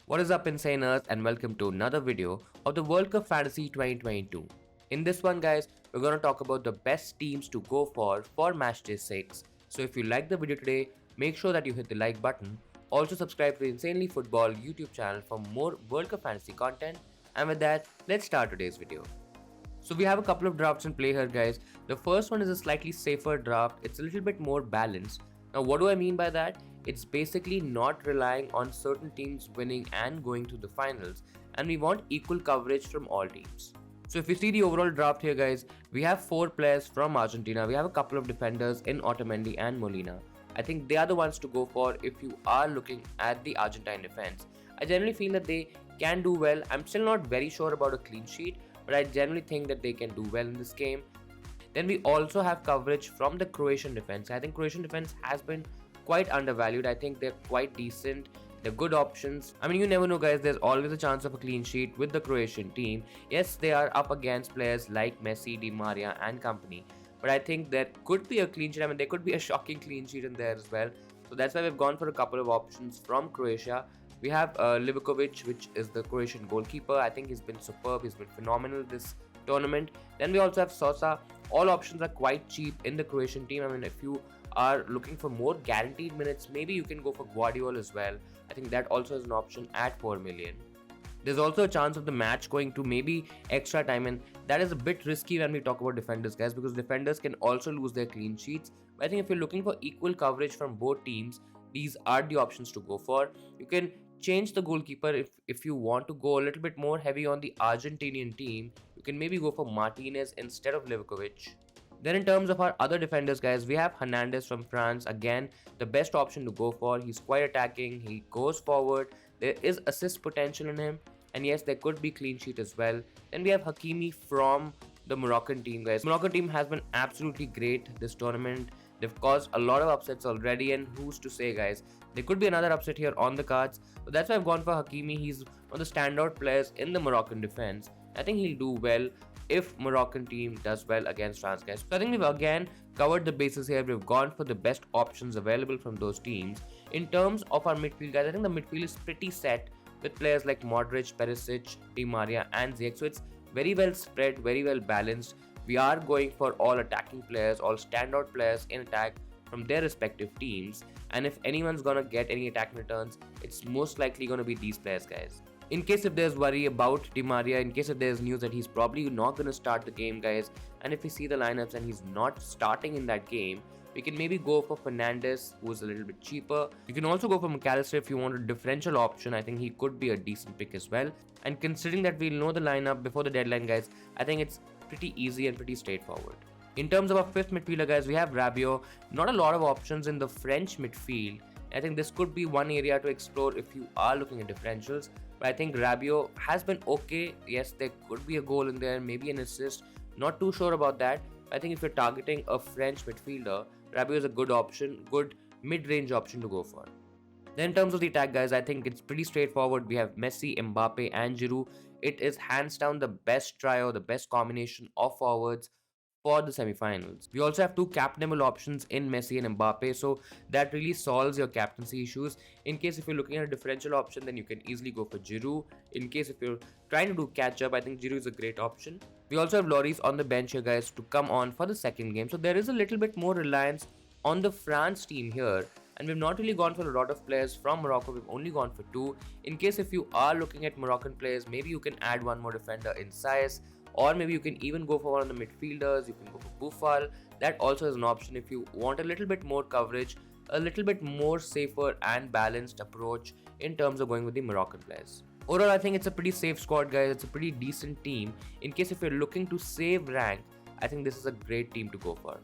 What is up, Insaners, and welcome to another video of the World Cup Fantasy 2022. In this one, guys, we're going to talk about the best teams to go for Matchday 6. So if you like the video today, make sure that you hit the like button. Also subscribe to the Insanely Football YouTube channel for more World Cup Fantasy content. And with that, let's start today's video. So we have a couple of drafts in play here, guys. The first one is a slightly safer draft. It's a little bit more balanced. Now what do I mean by that? It's basically not relying on certain teams winning and going to the finals, and we want equal coverage from all teams. So if you see the overall draft here, guys, we have 4 players from Argentina. We have a couple of defenders in Otamendi and Molina. I think they are the ones to go for if you are looking at the Argentine defense. I generally feel that they can do well. I'm still not very sure about a clean sheet, but I generally think that they can do well in this game. Then we also have coverage from the Croatian defense. I think Croatian defense has been quite undervalued. I think they're quite decent. They're good options. I mean, you never know, guys. There's always a chance of a clean sheet with the Croatian team. Yes, they are up against players like Messi, Di Maria and company. But I think there could be a clean sheet. I mean, there could be a shocking clean sheet in there as well. So that's why we've gone for a couple of options from Croatia. We have Livakovic, which is the Croatian goalkeeper. I think he's been superb. He's been phenomenal this tournament. Then we also have Sosa. All options are quite cheap in the Croatian team. I mean, if you are looking for more guaranteed minutes, maybe you can go for Guardiola as well. I think that also is an option at 4 million. There's also a chance of the match going to maybe extra time, and that is a bit risky when we talk about defenders, guys, because defenders can also lose their clean sheets. But I think if you're looking for equal coverage from both teams, these are the options to go for. You can change the goalkeeper if you want to go a little bit more heavy on the Argentinian team. You can maybe go for Martinez instead of Livakovic. Then in terms of our other defenders, guys, we have Hernandez from France. Again, the best option to go for. He's quite attacking. He goes forward. There is assist potential in him. And yes, there could be clean sheet as well. Then we have Hakimi from the Moroccan team, guys. Moroccan team has been absolutely great this tournament. They've caused a lot of upsets already, and who's to say, guys, there could be another upset here on the cards. So that's why I've gone for Hakimi. He's one of the standout players in the Moroccan defense. I think he'll do well if Moroccan team does well against France, guys. So I think we've again covered the bases here. We've gone for the best options available from those teams. In terms of our midfield, guys, I think the midfield is pretty set with players like Modric, Perisic, Di Maria and Ziyech. So it's very well spread, very well balanced. We are going for all attacking players, all standout players in attack from their respective teams. And if anyone's gonna get any attacking returns, it's most likely gonna be these players, guys. In case if there's worry about Di Maria, in case if there's news that he's probably not going to start the game, guys, and if we see the lineups and he's not starting in that game, we can maybe go for Fernandes, who's a little bit cheaper. You can also go for McAllister if you want a differential option. I think he could be a decent pick as well. And considering that we'll know the lineup before the deadline, guys, I think it's pretty easy and pretty straightforward. In terms of our fifth midfielder, guys, we have Rabiot. Not a lot of options in the French midfield. I think this could be one area to explore if you are looking at differentials. But I think Rabiot has been okay. Yes, there could be a goal in there, maybe an assist. Not too sure about that. I think if you're targeting a French midfielder, Rabiot is a good option, good mid-range option to go for. Then in terms of the attack, guys, I think it's pretty straightforward. We have Messi, Mbappe and Giroud. It is hands down the best trio, the best combination of forwards for the semi-finals. We also have two captainable options in Messi and Mbappe, so that really solves your captaincy issues. In case if you're looking at a differential option, then you can easily go for Giroud. In case if you're trying to do catch-up, I think Giroud is a great option. We also have Lloris on the bench here, guys, to come on for the second game. So there is a little bit more reliance on the France team here. And we've not really gone for a lot of players from Morocco. We've only gone for 2. In case if you are looking at Moroccan players, maybe you can add one more defender in Saïs. Or maybe you can even go for one of the midfielders. You can go for Boufal. That also is an option if you want a little bit more coverage, a little bit more safer and balanced approach in terms of going with the Moroccan players. Overall, I think it's a pretty safe squad, guys. It's a pretty decent team. In case if you're looking to save rank, I think this is a great team to go for.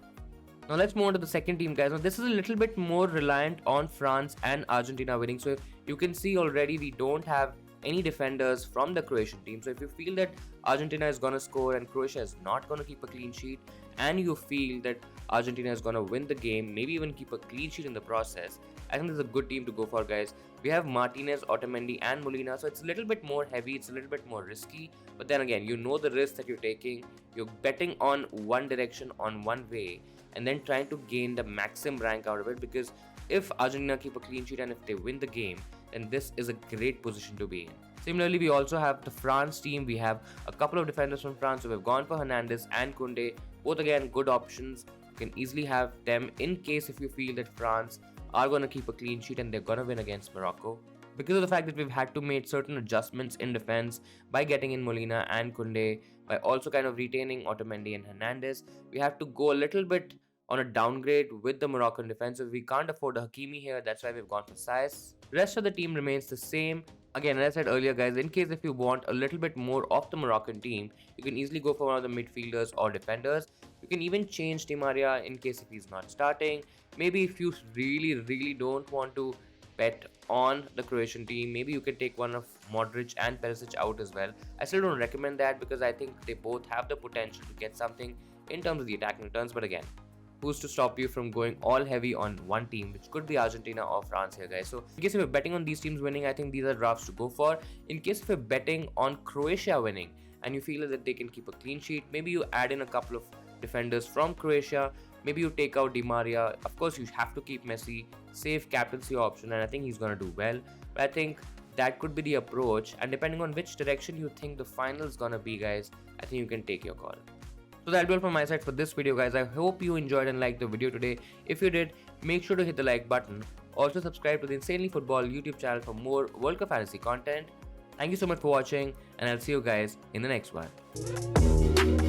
Now let's move on to the second team, guys. Now this is a little bit more reliant on France and Argentina winning. So you can see already we don't have any defenders from the Croatian team. So if you feel that Argentina is going to score and Croatia is not going to keep a clean sheet, and you feel that Argentina is going to win the game, maybe even keep a clean sheet in the process, I think this is a good team to go for, guys. We have Martinez, Otamendi and Molina, so it's a little bit more heavy, it's a little bit more risky, but then again, you know the risk that you're taking. You're betting on one direction, on one way, and then trying to gain the maximum rank out of it, because if Argentina keep a clean sheet and if they win the game, then this is a great position to be in. Similarly, we also have the France team. We have a couple of defenders from France, so we've gone for Hernandez and Koundé. Both again good options. You can easily have them in case if you feel that France are going to keep a clean sheet and they're going to win against Morocco. Because of the fact that we've had to make certain adjustments in defense by getting in Molina and Koundé, by also kind of retaining Otamendi and Hernandez, we have to go a little bit on a downgrade with the Moroccan defense. So we can't afford a Hakimi here, that's why we've gone for Saiss. Rest of the team remains the same. Again, as I said earlier guys, in case if you want a little bit more of the Moroccan team, you can easily go for one of the midfielders or defenders. You can even change Di Maria in case if he's not starting. Maybe if you really don't want to bet on the Croatian team, maybe you can take one of Modric and Perisic out as well. I still don't recommend that because I think they both have the potential to get something in terms of the attacking returns, but again, who's to stop you from going all heavy on one team, which could be Argentina or France here guys. So in case if you're betting on these teams winning, I think these are drafts to go for. In case if you're betting on Croatia winning and you feel that they can keep a clean sheet, maybe you add in a couple of defenders from Croatia. Maybe you take out Di Maria. Of course, you have to keep Messi, save captaincy option, and I think he's going to do well. But I think that could be the approach, and depending on which direction you think the final is going to be, guys, I think you can take your call. So that'll be all from my side for this video, guys. I hope you enjoyed and liked the video today. If you did, make sure to hit the like button. Also, subscribe to the Insanely Football YouTube channel for more World Cup fantasy content. Thank you so much for watching, and I'll see you guys in the next one.